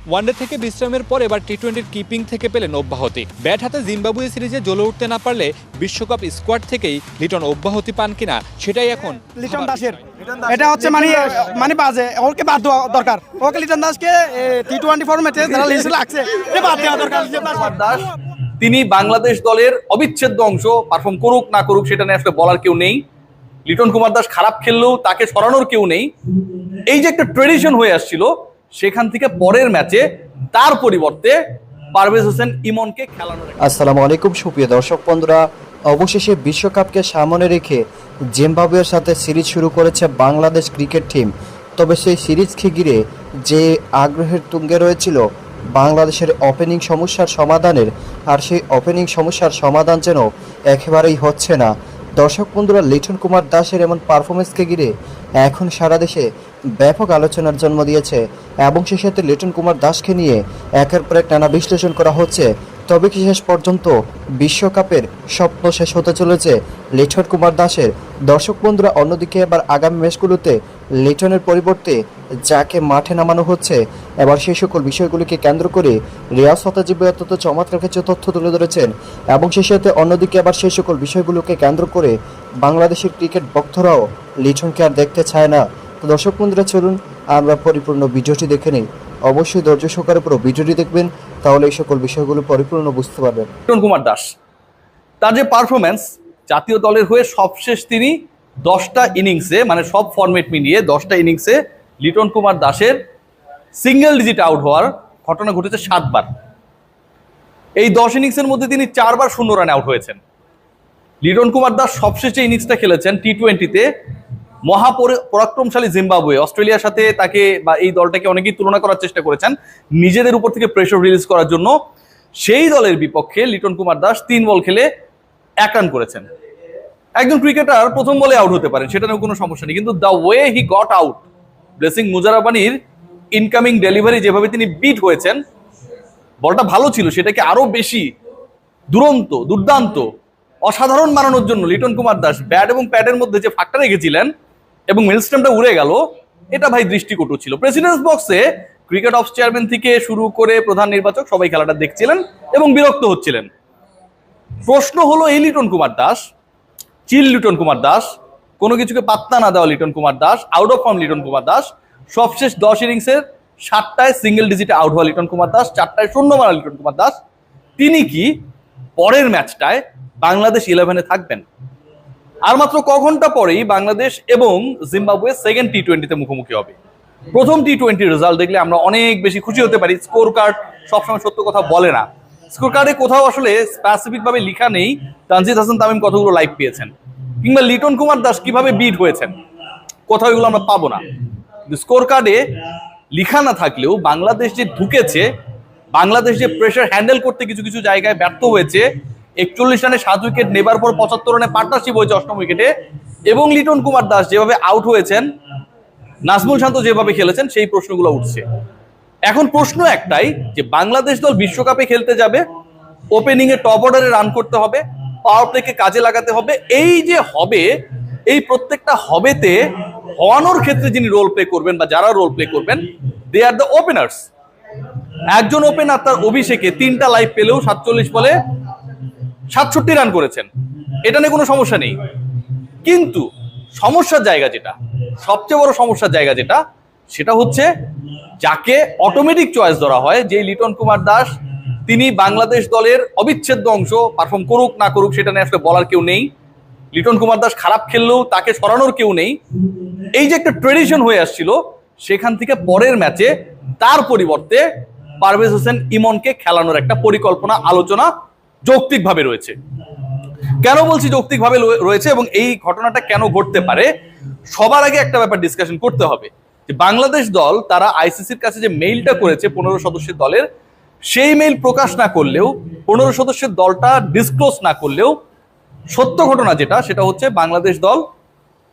One day থেকে বিশ্রামের পর এবার টি-20-র কিপিং থেকে পেলেন অব্যাহতি। ব্যাট হাতে জিম্বাবুয়ে সিরিজে জ্বলে উঠতে না পারলে বিশ্বকাপ স্কোয়াড থেকেই লিটন অব্যাহতি পান কিনা সেটাই এখন লিটন দাসের এটা হচ্ছে মানে বাজে, ওকে বাদ দেওয়া দরকার। ওকে লিটন দাসকে টি-20 ফরম্যাটে যারা লিস্টে লাগছে বাদ দেওয়া দরকার। লিটন দাস তিনি বাংলাদেশ দলের অবিচ্ছেদ্য অংশ, পারফর্ম করুক না করুক সেটা নিয়ে আসলে বলার কেউ নেই। লিটন কুমার দাস খারাপ খেললেও তাকে সরানোর কেউ নেই। এই যে একটা ট্রেডিশন হয়ে আসছিল, সেখান থেকে পরের ম্যাচে তার পরিবর্তে পারভেজ হোসেন ইমনকে খেলানোর। আসসালামু আলাইকুম সুপ্রিয় দর্শক বন্ধুরা, অবশেষে বিশ্বকাপকে সামনে রেখে জিম্বাবুয়ের সাথে সিরিজ শুরু করেছে বাংলাদেশ ক্রিকেট টিম। তবে সেই সিরিজকে ঘিরে যে আগ্রহের তুঙ্গে রয়েছিল বাংলাদেশের ওপেনিং সমস্যার সমাধানের, আর সেই ওপেনিং সমস্যার সমাধান যেন একেবারেই হচ্ছে না। দর্শক বন্ধুরা, লিটন কুমার দাসের এমন পারফরমেন্সকে ঘিরে এখন সারা দেশে ব্যাপক আলোচনার জন্ম দিয়েছে এবং সেই সাথে লিটন কুমার দাসকে নিয়ে একের পর এক নানা বিশ্লেষণ করা হচ্ছে। তবে কি শেষ পর্যন্ত বিশ্বকাপের স্বপ্ন শেষ হতে চলেছে লিটন কুমার দাসের? দর্শক বন্ধুরা, অন্যদিকে এবার আগামী ম্যাচগুলোতে লিটনের পরিবর্তে যাকে মাঠে নামানো হচ্ছে, এবার সেই সকল বিষয়গুলিকে কেন্দ্র করে রিয়াজ সতাজিব অত্যন্ত চমৎকার কিছু তথ্য তুলে ধরেছেন এবং সেই সাথে অন্যদিকে আবার সেই সকল বিষয়গুলোকে কেন্দ্র করে বাংলাদেশের ক্রিকেট ভক্তরাও লিটনকে আর দেখতে চায় না। তো দর্শক বন্ধুরা, চলুন আমরা পরিপূর্ণ ভিডিওটি দেখে নিই। অবশ্যই ধৈর্য সহকারে পুরো ভিডিওটি দেখবেন, তাহলে এই সকল বিষয়গুলো পরিপূর্ণ বুঝতে পারবেন। লিটন কুমার দাস তার যে পারফরমেন্স, জাতীয় দলের হয়ে সবশেষ তিনি 10টা ইনিংসে, মানে সব ফরম্যাট মিলিয়ে 10টা ইনিংসে লিটন কুমার দাসের সিঙ্গেল ডিজিট আউট হওয়ার ঘটনা ঘটেছে 7 বার। এই 10 ইনিংসের মধ্যে তিনি 4 বার 0 রানে আউট হয়েছেন। লিটন কুমার দাস সবশেষ যে ইনিংসটা খেলেছেন টি-20-তে মহাপরাক্রমশালী জিম্বাবুয়ে, অস্ট্রেলিয়ার সাথে তাকে বা এই দলটাকে অনেকেই তুলনা করার চেষ্টা করেছেন নিজেদের উপর থেকে প্রেশার রিলিজ করার জন্য। সেই দলের বিপক্ষে লিটন কুমার দাস 3 বল খেলে 1 রান করেছেন। একজন ক্রিকেটার প্রথম বলে আউট হতে পারেন, সেটা নিয়ে কোনো সমস্যা নেই, কিন্তু the way he got out, blessing মুজারাবানির ইনকামিং ডেলিভারি যেভাবে তিনি বিট হয়েছেন, বলটা ভালো ছিল, সেটাকে আরো বেশি দুরন্ত, দুর্দান্ত, অসাধারণ বানানোর জন্য লিটন কুমার দাস ব্যাট এবং প্যাডের মধ্যে যে ফাঁকটা রেখেছিলেন এবং মিলস্টেমটা উড়ে গেল, এটা ভাই দৃষ্টিকটু ছিল। প্রেসিডেন্টস বক্সে ক্রিকেট অফ চেয়ারম্যান থেকে শুরু করে প্রধান নির্বাচক সবাই খেলাটা দেখছিলেন এবং বিরক্ত হচ্ছিলেন। প্রশ্ন হলো, এই লিটন কুমার দাস, চিল লিটন কুমার দাস, কোনো কিছুকে পাত্তা না দেওয়া Liton Kumar Das, out of form Liton Kumar Das, সবশেষ 10 ইনিংসের 7টায় সিঙ্গেল ডিজিটে আউট হওয়া লিটন কুমার দাস, 4টায় 0 মারা লিটন কুমার দাস, তিনি কি পরের ম্যাচটায় বাংলাদেশ 11-এ থাকবেন? আর মাত্র ক ঘন্টা পরেই বাংলাদেশ এবং জিম্বাবুয়ে সেকেন্ড টি-20-তে মুখোমুখি হবে। প্রথম টি-20 রেজাল্ট দেখলে আমরা অনেক বেশি খুশি হতে পারি। স্কোর কার্ড সবসময় সত্য কথা বলে না। স্কোর কার্ডে কোথাও আসলে স্পেসিফিক ভাবে লেখা নেই তানজিদ হাসান তামিম কতগুলো লাইভ পেয়েছেন কিংবা লিটন কুমার দাস কিভাবে বিট হয়েছেন, কোথাও এগুলো আমরা পাবো না। স্কোর কার্ডে লেখা না থাকলেও বাংলাদেশ যে ঢুকেছে, বাংলাদেশ যে প্রেশার হ্যান্ডেল করতে কিছু কিছু জায়গায় ব্যর্থ হয়েছে, 41 রানে 7 উইকেট নেবার পর 75 রানে পার্টনারশিপ হয়েছে 8ম উইকেটে, এবং লিটন কুমার দাস যেভাবে আউট হয়েছেন, নাজমুল শান্ত যেভাবে খেলেছেন, সেই প্রশ্নগুলো উঠছে। এখন প্রশ্ন একটাই যে বাংলাদেশ দল বিশ্বকাপে খেলতে যাবে, ওপেনিং এ টপ অর্ডারে রান করতে হবে, পাওয়ার প্লেকে কাজে লাগাতে হবে। এই যে হবে, এই প্রত্যেকটা হবেতে হওয়ানোর ক্ষেত্রে যিনি রোল প্লে করবেন বা যারা রোল প্লে করবেন, দে আর দ্য ওপেনার্স। একজন ওপেনার তার অভিষেকে 3টা লাইভ পেলেও 47 বলে 67 রান করেছেন, এটা নিয়ে কোনো সমস্যা নেই। কিন্তু সমস্যার জায়গা যেটা, সবচেয়ে বড় সমস্যার জায়গা যেটা, সেটা হচ্ছে যাকে অটোমেটিক চয়েস ধরা হয়, যে লিটন কুমার দাস তিনি বাংলাদেশ দলের অবিচ্ছেদ্য অংশ, পারফর্ম করুক না করুক সেটা নিয়ে আসলে বলার কেউ নেই। লিটন কুমার দাস খারাপ খেললেও তাকে সরানোর কেউ নেই। এই যে একটা ট্রেডিশন হয়ে আসছিল, সেখান থেকে পরের ম্যাচে তার পরিবর্তে পারভেজ হোসেন ইমনকে খেলানোর একটা পরিকল্পনা, আলোচনা যৌক্তিকভাবে রয়েছে। কেন বলছি যৌক্তিকভাবে রয়েছে এবং এই ঘটনাটা কেন ঘটতে পারে, সবার আগে একটা ব্যাপার ডিসকাশন করতে হবে যে বাংলাদেশ দল তারা আইসিসির কাছে যে মেইলটা করেছে 15 সদস্যের দলের, সেই মেইল প্রকাশ না করলেও, 15 সদস্যের দলটা ডিসক্লোজ না করলেও, সত্য ঘটনা যেটা, সেটা হচ্ছে বাংলাদেশ দল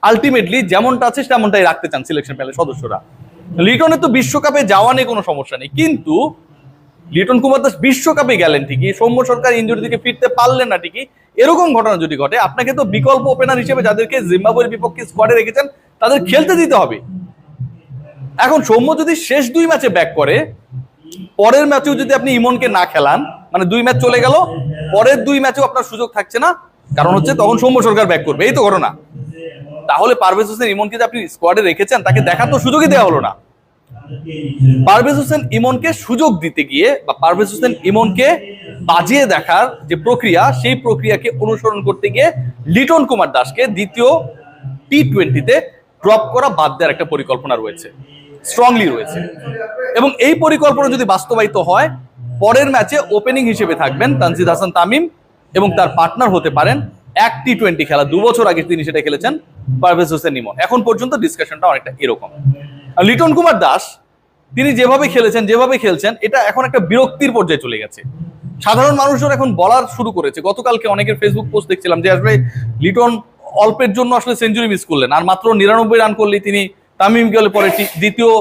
আলটিমেটলি যেমনটা আছে তেমনটাই রাখতে চান সিলেকশন প্যানেলের সদস্যরা। লিটনের তো বিশ্বকাপে যাওয়া নিয়ে কোনো সমস্যা নেই, কিন্তু লিটন কুমার দাস বিশ্বকাপে গেলেন ঠিকই, সৌম্য সরকার ইনজুরি থেকে ফিরতে পারলেন না ঠিকই, এরকম ঘটনা যদি ঘটে, আপনাকে তো বিকল্প ওপেনার হিসেবে যাদেরকে জিম্বাবুয়ের বিপক্ষে স্কোয়াডে রেখেছেন তাদের খেলতে দিতে হবে। এখন সৌম্য যদি শেষ 2 ম্যাচে ব্যাক করে, পরের ম্যাচেও যদি আপনি ইমনকে না খেলান, মানে 2 ম্যাচ চলে গেল, পরের 2 ম্যাচেও আপনার সুযোগ থাকছে না, কারণ হচ্ছে তখন সৌম্য সরকার ব্যাক করবে, এই তো ঘটনা। তাহলে পারভেজ হোসেন ইমনকে যে আপনি স্কোয়াডে রেখেছেন, তাকে দেখার তো সুযোগই দেওয়া হলো না। পারভেজ হোসেন ইমনকে সুযোগ দিতে গিয়ে বা পারভেজ হোসেন ইমনকে বাজিয়ে দেখার যে প্রক্রিয়া, সেই প্রক্রিয়াকে অনুসরণ করতে গিয়ে লিটন কুমার দাসকে দ্বিতীয় টি20তে ড্রপ করা বাদ দেওয়ার একটা পরিকল্পনা রয়েছে, স্ট্রংলি রয়েছে। এবং এই পরিকল্পনা যদি বাস্তবায়িত হয়, পরের ম্যাচে ওপেনিং হিসেবে থাকবেন তানজিদ হাসান তামিম এবং তার পার্টনার হতে পারেন এক টি20 খেলা 2 বছর আগে তিনি সেটা খেলেছেন পারভেজ হোসেন ইমন। এখন পর্যন্ত ডিসকাশনটা অনেকটা এরকম। আর লিটন কুমার দাস তিনি যেভাবে খেলছেন এটা এখন একটা বিরক্তির পর্যায়ে চলে গেছে। সাধারণ মানুষজন এখন বলার শুরু করেছে, গতকালকে অনেকের ফেসবুক পোস্ট দেখছিলাম যে আসলে লিটন অল্পের জন্য আসলে সেঞ্চুরি মিস করলেন, আর মাত্র 99 রান করলেই তিনি তামিম ইকবালের পরে দ্বিতীয়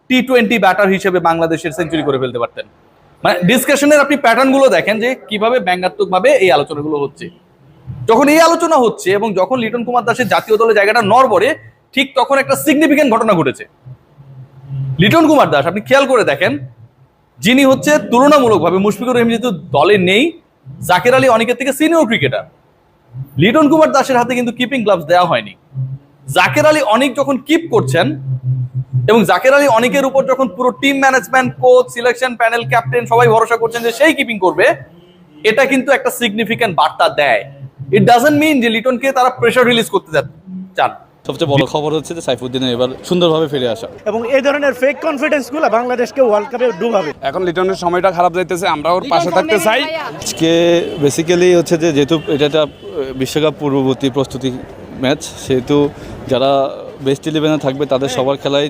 টি20 ব্যাটার হিসেবে বাংলাদেশের সেঞ্চুরি করে ফেলতে পারতেন। মানে ডিসকাশনের আপনি প্যাটার্ন গুলো দেখেন যে কিভাবে ব্যঙ্গাত্মক ভাবে এই আলোচনাগুলো হচ্ছে। যখন এই আলোচনা হচ্ছে এবং যখন লিটন কুমার দাসের জাতীয় দলে জায়গাটা নড়বড়ে, ঠিক তখন একটা সিগনিফিকেন্ট ঘটনা ঘটেছে। লিটন কুমার দাস আপনি খেয়াল করে দেখেন, যিনি হচ্ছে তুলনামূলকভাবে, মুশফিকুর রহিম যেহেতু দলে নেই, জাকের আলী অনেকের থেকে সিনিয়র ক্রিকেটার, লিটন কুমার দাসের হাতে কিন্তু কিপিং গ্লাভস দেওয়া হয়নি। জাকের আলী অনেক যখন কিপ করছেন এবং জাকের আলী অনেকের উপর যখন পুরো team management, coach, selection panel, captain সবাই ভরসা করছেন যে সেই কিপিং করবে, এটা কিন্তু একটা সিগনিফিকেন্ট বার্তা দেয়। ইট ডাজন্ট মিন যে লিটনকে তারা প্রেসার রিলিজ করতে চান। সবচেয়ে বড় খবর হচ্ছে যে সাইফুদ্দিনের এবার সুন্দরভাবে ফিরে আসা, এবং এই ধরনের ফেক কনফিডেন্সগুলো বাংলাদেশকে ওয়ার্ল্ড কাপে ডুবাবে। এখন লিটনের সময়টা খারাপ যাইতেছে, আমরা ওর পাশে থাকতে চাই। আজকে বেসিক্যালি হচ্ছে যে যেহেতু এটা একটা বিশ্বকাপ পূর্ববর্তী প্রস্তুতি ম্যাচ, সেহেতু যারা বেস্ট 11-এ থাকবে তাদের সবার খেলাই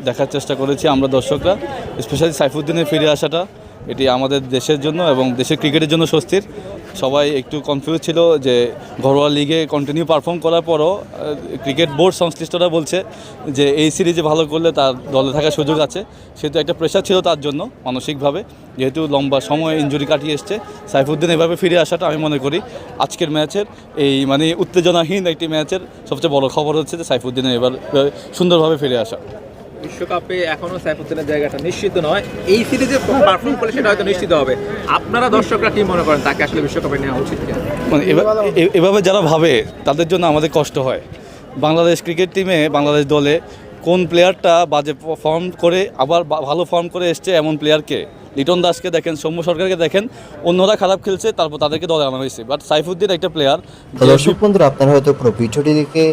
দেখার চেষ্টা করেছি আমরা দর্শকরা। স্পেশালি সাইফুদ্দিনের ফিরে আসাটা এটি আমাদের দেশের জন্য এবং দেশের ক্রিকেটের জন্য স্বস্তির। সবাই একটু কনফিউজ ছিল যে ঘরোয়া লিগে কন্টিনিউ পারফর্ম করার পরও ক্রিকেট বোর্ড সংশ্লিষ্টরা বলছে যে এই সিরিজে ভালো করলে তার দলে থাকার সুযোগ আছে, সেহেতু একটা প্রেশার ছিল তার জন্য মানসিকভাবে, যেহেতু লম্বা সময় ইনজুরি কাটিয়ে এসছে। সাইফুদ্দিন এভাবে ফিরে আসাটা আমি মনে করি আজকের ম্যাচের এই মানে উত্তেজনাহীন একটি ম্যাচের সবচেয়ে বড় খবর হচ্ছে যে সাইফুদ্দিনের এবার সুন্দরভাবে ফিরে আসা। বিশ্বকাপে এখনো সাইফুদ্দিনের জায়গাটা নিশ্চিত নয়, এই সিরিজে পারফর্ম করলে সেটা হয়তো নিশ্চিত হবে। আপনারা দর্শকরা কি মনে করেন, তাকে আসলে বিশ্বকাপে নেওয়া উচিত কিনা? মানে এভাবে যারা ভাবে তাদের জন্য আমাদের কষ্ট হয়। বাংলাদেশ ক্রিকেট টিমে, বাংলাদেশ দলে কোন প্লেয়ারটা বাজে ফর্ম করে আবার ভালো ফর্ম করে এসছে এমন প্লেয়ারকে? লিটন দাসকে দেখেন, সৌম্য সরকারকে দেখেন, অন্যরা খারাপ খেলছে তারপর তাদেরকে দলে আনা হয়েছে, বাট সাইফুদ্দিন একটা প্লেয়ার। দর্শক বন্ধুরা, আপনারা হয়তো পুরো ভিডিওটি দেখে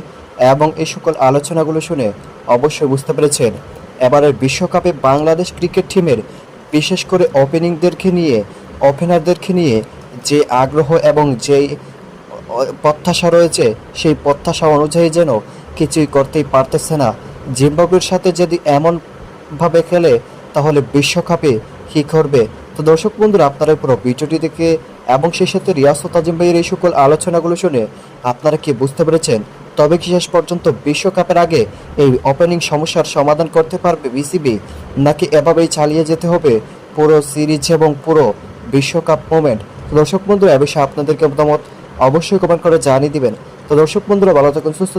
এবং এই সকল আলোচনাগুলো শুনে অবশ্যই বুঝতে পেরেছেন এবারের বিশ্বকাপে বাংলাদেশ ক্রিকেট টিমের বিশেষ করে ওপেনারদেরকে নিয়ে যে আগ্রহ এবং যেই প্রত্যাশা রয়েছে, সেই প্রত্যাশা অনুযায়ী যেন কিছুই করতেই পারতেছে না। জিম্বাবুয়ের সাথে যদি এমনভাবে খেলে তাহলে বিশ্বকাপে কী করবে? তো দর্শক বন্ধুরা, আপনারা পুরো ভিডিওটি দেখে এবং সেই সাথে রিয়াজ ও তাজিম ভাইয়ের এই সকল আলোচনাগুলো শুনে আপনারা কি বুঝতে পেরেছেন? তবে কি শেষ পর্যন্ত বিশ্বকাপের আগে এই ওপেনিং সমস্যার সমাধান করতে পারবে বিসিবি, নাকি এভাবেই চালিয়ে যেতে হবে পুরো সিরিজ এবং পুরো বিশ্বকাপ মোমেন্ট? তো দর্শক বন্ধুরা, এ বিষয়ে আপনাদেরকে মতামত অবশ্যই কমেন্ট করে জানিয়ে দিবেন। তো দর্শক বন্ধুরা, ভালো থাকুন, সুস্থ